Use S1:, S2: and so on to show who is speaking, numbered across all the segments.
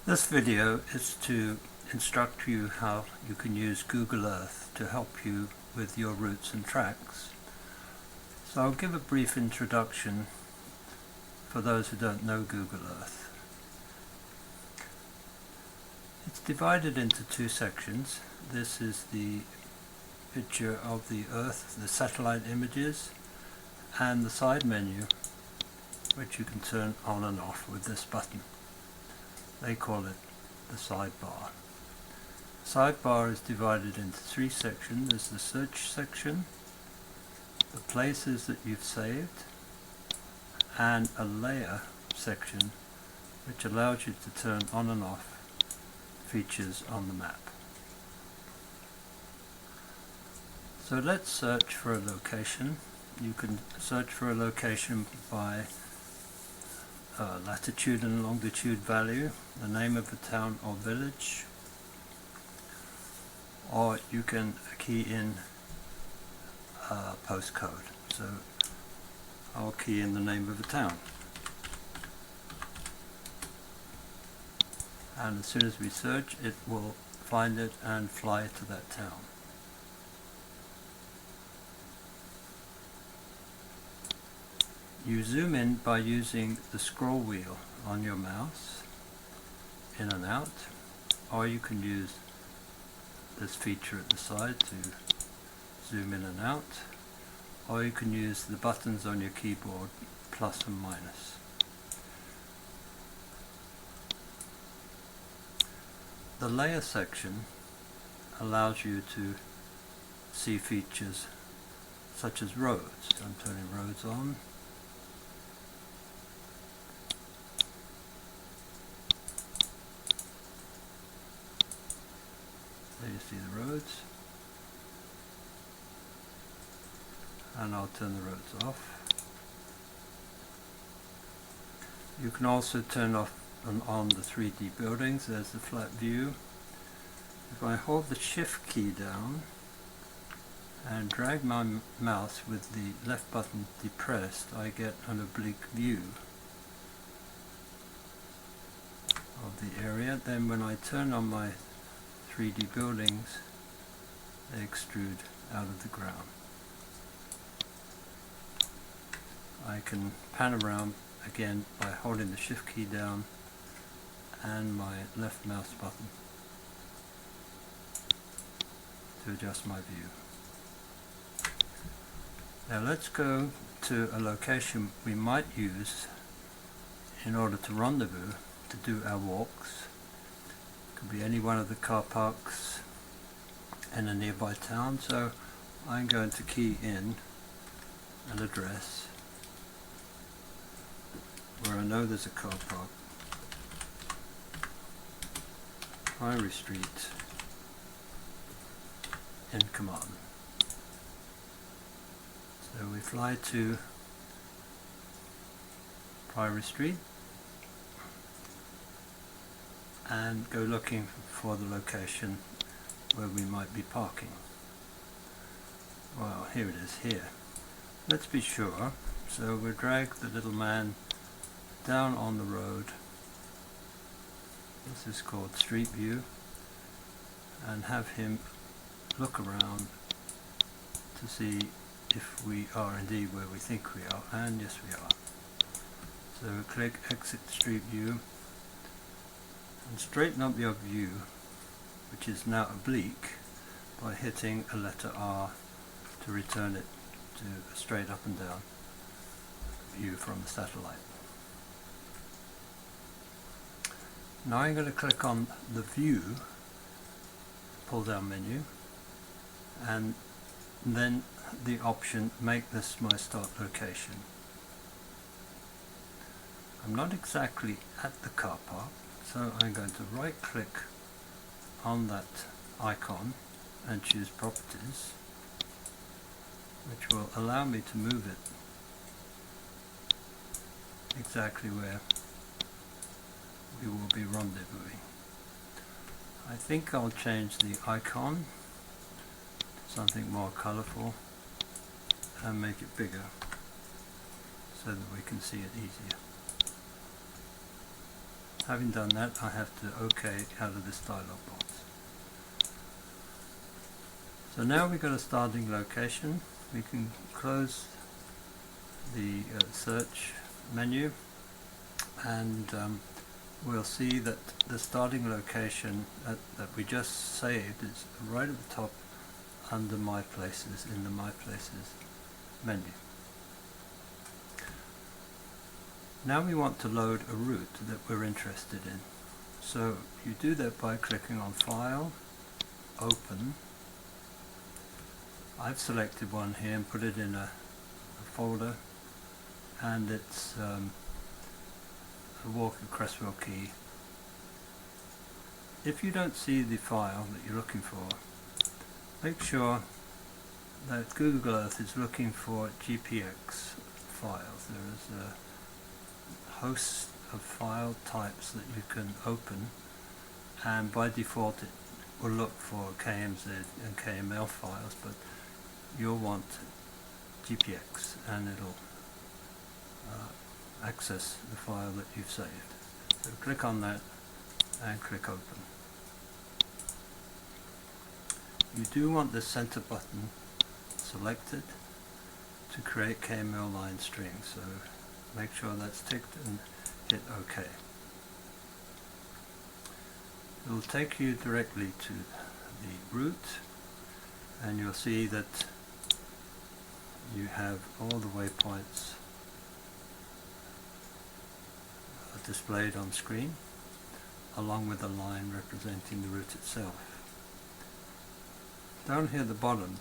S1: This video is to instruct you how you can use Google Earth to help you with your routes and tracks. So I'll give a brief introduction for those who don't know Google Earth. It's divided into two sections. This is the picture of the Earth, the satellite images, and the side menu, which you can turn on and off with this button. They call it the sidebar. Sidebar is divided into three sections. There's the search section, the places that you've saved, and a layer section which allows you to turn on and off features on the map. So let's search for a location. You can search for a location by latitude and longitude value, the name of a town or village, or you can key in postcode. So I'll key in the name of a town, and as soon as we search, it will find it and fly to that town. You zoom in by using the scroll wheel on your mouse, in and out, or you can use this feature at the side to zoom in and out, or you can use the buttons on your keyboard, plus and minus. The layer section allows you to see features such as roads. I'm turning roads on. There you see the roads, and I'll turn the roads off. You can also turn off and on the 3D buildings. There's the flat view. If I hold the shift key down and drag my mouse with the left button depressed, I get an oblique view of the area. Then when I turn on my 3D buildings, they extrude out of the ground. I can pan around again by holding the shift key down and my left mouse button to adjust my view. Now let's go to a location we might use in order to rendezvous to do our walks. Could be any one of the car parks in a nearby town, so I'm going to key in an address where I know there's a car park. Priory Street in Command. So we fly to Priory Street and go looking for the location where we might be parking. Well, here it is here. Let's be sure. So we'll drag the little man down on the road. This is called Street View, and have him look around to see if we are indeed where we think we are, and yes we are. So click Exit Street View and straighten up your view, which is now oblique, by hitting a letter R to return it to a straight up and down view from the satellite. Now I'm going to click on the View pull down menu, and then the option Make this my start location. I'm not exactly at the car park, so I'm going to right click on that icon and choose Properties, which will allow me to move it exactly where we will be rendezvousing. I think I'll change the icon to something more colorful and make it bigger so that we can see it easier. Having done that, I have to OK out of this dialog box. So now we've got a starting location. We can close the search menu, and we'll see that the starting location that we just saved is right at the top under My Places in the My Places menu. Now we want to load a route that we're interested in. So you do that by clicking on File, Open. I've selected one here and put it in a folder, and it's a Walker-Creswell key. If you don't see the file that you're looking for, make sure that Google Earth is looking for GPX files. There is a host of file types that you can open, and by default it will look for KMZ and KML files, but you'll want GPX and it'll access the file that you've saved. So click on that and click Open. You do want the center button selected to create KML line strings, so make sure that's ticked and hit OK. It will take you directly to the route, and you'll see that you have all the waypoints displayed on screen, along with a line representing the route itself. Down here at the bottom,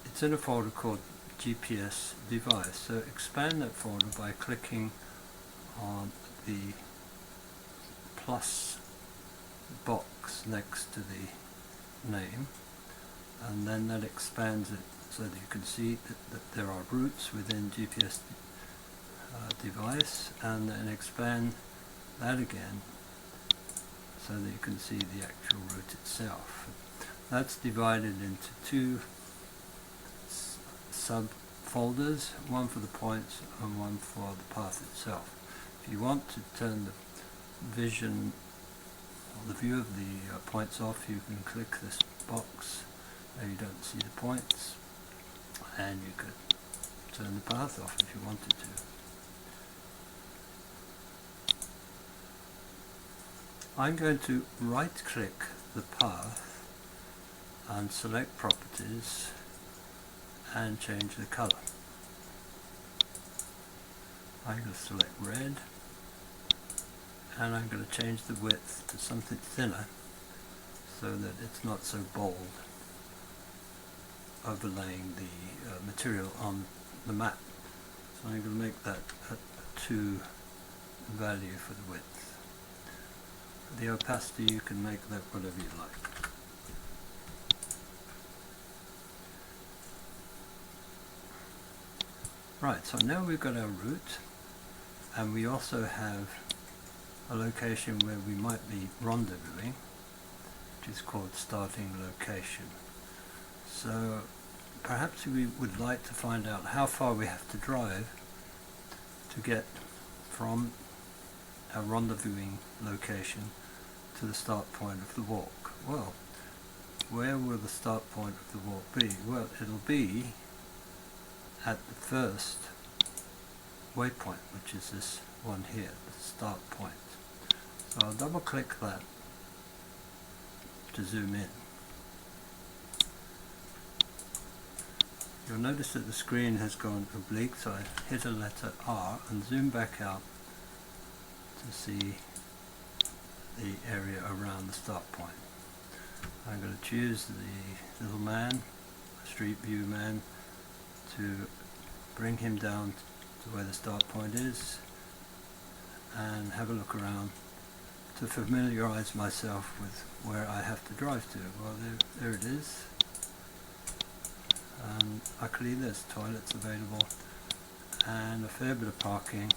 S1: it's in a folder called GPS device, so expand that folder by clicking on the plus box next to the name, and then that expands it so that you can see that there are routes within GPS device, and then expand that again so that you can see the actual route itself. That's divided into two subfolders, one for the points and one for the path itself. If you want to turn the vision or the view of the points off, you can click this box. Now you don't see the points, and you could turn the path off if you wanted to. I'm going to right click the path and select Properties and change the color. I'm going to select red, and I'm going to change the width to something thinner so that it's not so bold, overlaying the material on the map. So I'm going to make that a 2 value for the width. The opacity, you can make that whatever you like. Right, so now we've got our route, and we also have a location where we might be rendezvousing, which is called starting location. So perhaps we would like to find out how far we have to drive to get from our rendezvousing location to the start point of the walk. Well, where will the start point of the walk be? Well, it'll be at the first waypoint, which is this one here, the start point. So I'll double click that to zoom in. You'll notice that the screen has gone oblique, so I hit a letter R and zoom back out to see the area around the start point. I'm going to choose the little man, street view man, to bring him down to where the start point is and have a look around to familiarize myself with where I have to drive to. Well, there it is, and luckily there's toilets available and a fair bit of parking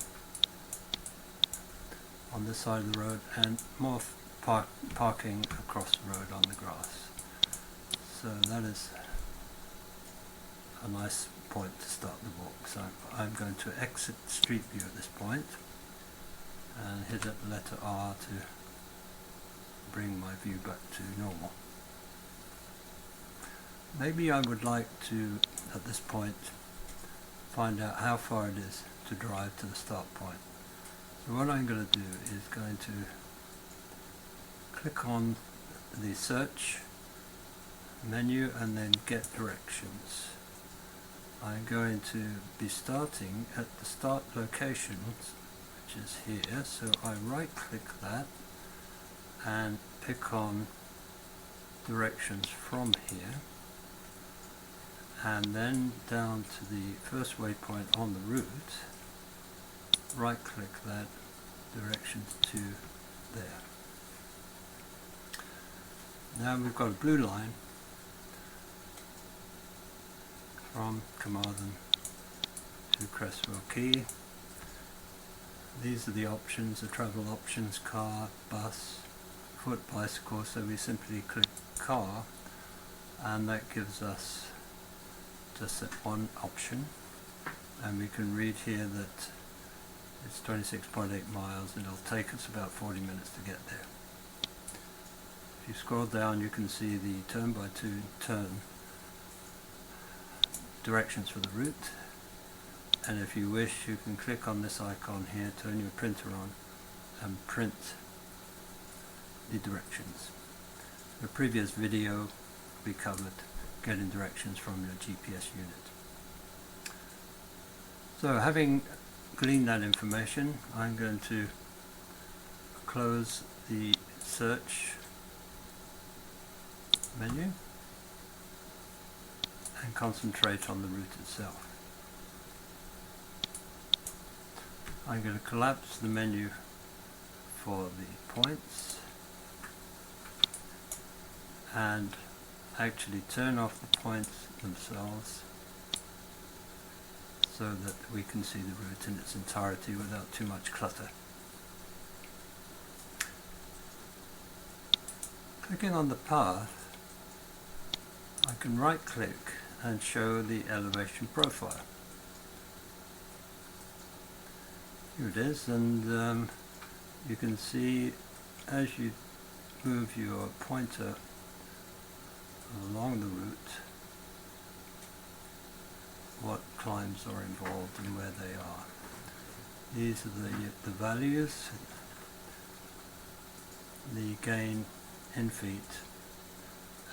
S1: on this side of the road, and more parking across the road on the grass. So that is a nice point to start the walk. So I'm going to exit Street View at this point and hit the letter R to bring my view back to normal. Maybe I would like to, at this point, find out how far it is to drive to the start point. So what I'm going to do is going to click on the search menu and then get directions. I'm going to be starting at the start location, which is here, so I right click that and pick on directions from here, and then down to the first waypoint on the route, right click that, directions to there. Now we've got a blue line from Carmarthen to Cresswell Quay. These are the options, the travel options: car, bus, foot, bicycle. So we simply click car, and that gives us just that one option, and we can read here that it's 26.8 miles and it'll take us about 40 minutes to get there. If you scroll down, you can see the turn by turn directions for the route, and if you wish you can click on this icon here, turn your printer on and print the directions. In a previous video we covered getting directions from your GPS unit. So having gleaned that information, I'm going to close the search menu and concentrate on the route itself. I'm going to collapse the menu for the points and actually turn off the points themselves so that we can see the route in its entirety without too much clutter. Clicking on the path, I can right click and show the elevation profile. Here it is, and you can see as you move your pointer along the route what climbs are involved and where they are. These are the values, the gain in feet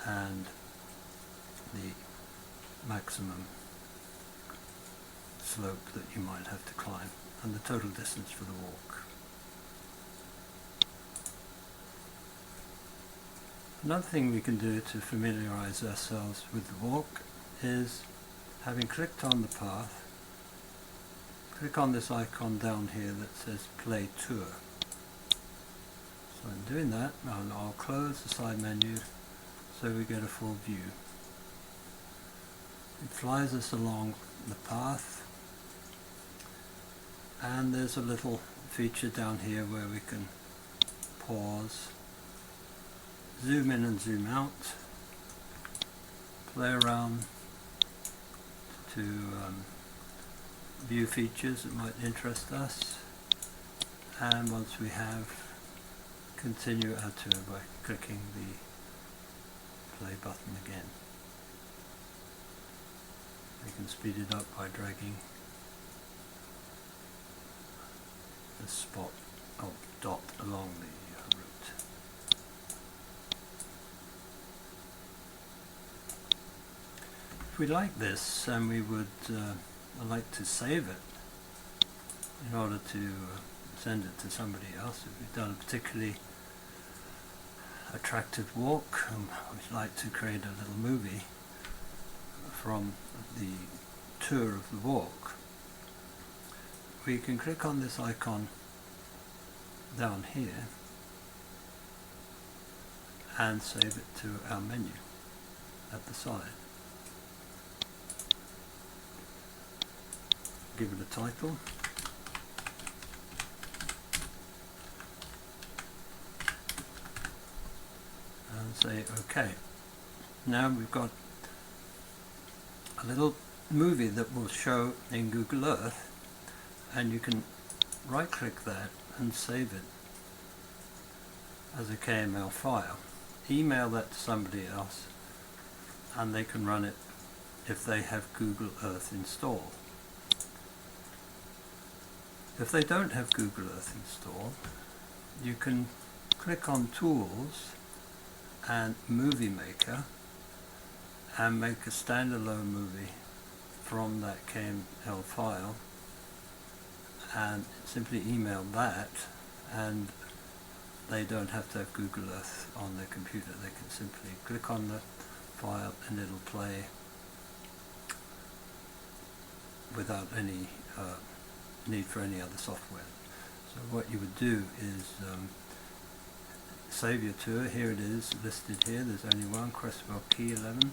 S1: and the maximum slope that you might have to climb, and the total distance for the walk. Another thing we can do to familiarize ourselves with the walk is, having clicked on the path, click on this icon down here that says Play Tour. So I'm doing that, and I'll close the side menu so we get a full view. It flies us along the path, and there's a little feature down here where we can pause, zoom in and zoom out, play around to view features that might interest us, and once we have, continue our tour by clicking the play button again. We can speed it up by dragging the spot or dot along the route. If we like this, and we would like to save it in order to send it to somebody else, if we've done a particularly attractive walk and we'd like to create a little movie from the tour of the walk, we can click on this icon down here and save it to our menu at the side. Give it a title, and say OK. Now we've got a little movie that will show in Google Earth, and you can right click that and save it as a KML file. Email that to somebody else and they can run it if they have Google Earth installed. If they don't have Google Earth installed, you can click on Tools and Movie Maker and make a standalone movie from that KML file and simply email that, and they don't have to have Google Earth on their computer. They can simply click on the file and it'll play without any need for any other software. So what you would do is save your tour. Here it is listed here. There's only one, Crestwell Key 11,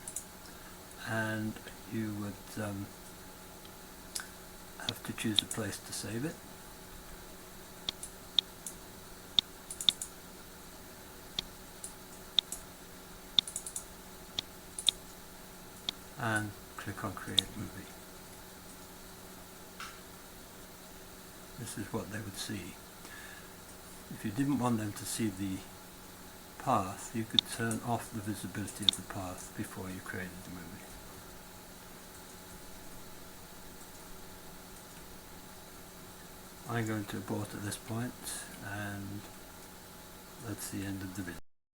S1: and you would have to choose a place to save it. And click on Create Movie. This is what they would see. If you didn't want them to see the path, you could turn off the visibility of the path before you created the movie. I'm going to abort at this point, and that's the end of the video.